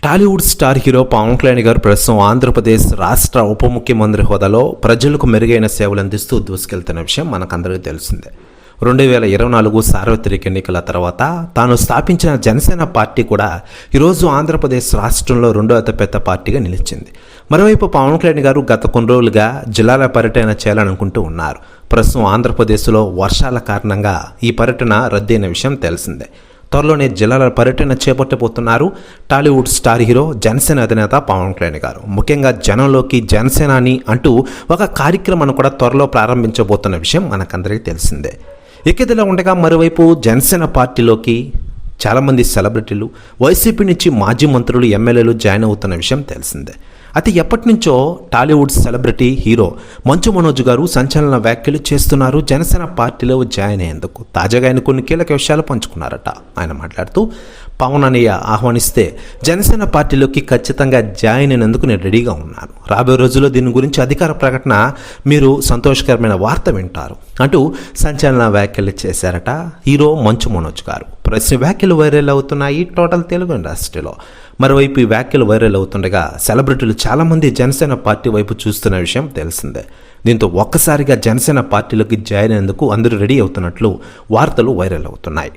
Tollywood star hero Pawan Kalyan గారు ప్రస్తుతం ఆంధ్రప్రదేశ్ రాష్ట్ర ఉప ముఖ్యమంత్రి హోదాలో ప్రజలకు మెరుగైన సేవలు అందిస్తూ దూసుకెళ్తున్న విషయం మనకందరికీ తెలిసిందే. 2024 సార్వత్రిక ఎన్నికల తర్వాత తాను స్థాపించిన జనసేన పార్టీ కూడా ఈరోజు ఆంధ్రప్రదేశ్ రాష్ట్రంలో రెండో అతిపెద్ద పార్టీగా నిలిచింది. మరోవైపు పవన్ కళ్యాణ్ గారు గత కొన్ని రోజులుగా జిల్లాల పర్యటన చేయాలనుకుంటూ ఉన్నారు. ప్రస్తుతం ఆంధ్రప్రదేశ్లో వర్షాల కారణంగా ఈ పర్యటన రద్దయిన విషయం తెలిసిందే. త్వరలోనే జిల్లాల పర్యటన చేపట్టబోతున్నారు టాలీవుడ్ స్టార్ హీరో జనసేన అధినేత పవన్ కళ్యాణ్ గారు. ముఖ్యంగా జనంలోకి జనసేనాని అంటూ ఒక కార్యక్రమాన్ని కూడా త్వరలో ప్రారంభించబోతున్న విషయం మనకందరికీ తెలిసిందే. ఇదిలా ఉండగా మరోవైపు జనసేన పార్టీలోకి చాలామంది సెలబ్రిటీలు, వైసీపీ నుంచి మాజీ మంత్రులు, ఎమ్మెల్యేలు జాయిన్ అవుతున్న విషయం తెలిసిందే. అయితే ఎప్పటి నుంచో టాలీవుడ్ సెలబ్రిటీ హీరో మంచు మనోజ్ గారు సంచలన వ్యాఖ్యలు చేస్తున్నారు జనసేన పార్టీలో జాయిన్ అయ్యేందుకు. తాజాగా ఆయన కొన్ని కీలక విషయాలు పంచుకున్నారట. ఆయన మాట్లాడుతూ, పవన్ అన్నయ్య ఆహ్వానిస్తే జనసేన పార్టీలోకి ఖచ్చితంగా జాయిన్ అయినందుకు నేను రెడీగా ఉన్నాను. రాబోయే రోజుల్లో దీని గురించి అధికార ప్రకటన మీరు సంతోషకరమైన వార్త వింటారు అంటూ సంచలన వ్యాఖ్యలు చేశారట హీరో మంచు మనోజ్ గారు. ప్రశ్న వ్యాఖ్యలు వైరల్ అవుతున్నాయి టోటల్ తెలుగు ఇండస్ట్రీలో. మరోవైపు ఈ వ్యాఖ్యలు వైరల్ అవుతుండగా సెలబ్రిటీలు చాలామంది జనసేన పార్టీ వైపు చూస్తున్న విషయం తెలిసిందే. దీంతో ఒక్కసారిగా జనసేన పార్టీలోకి జాయిన్ అయ్యేందుకు అందరూ రెడీ అవుతున్నట్లు వార్తలు వైరల్ అవుతున్నాయి.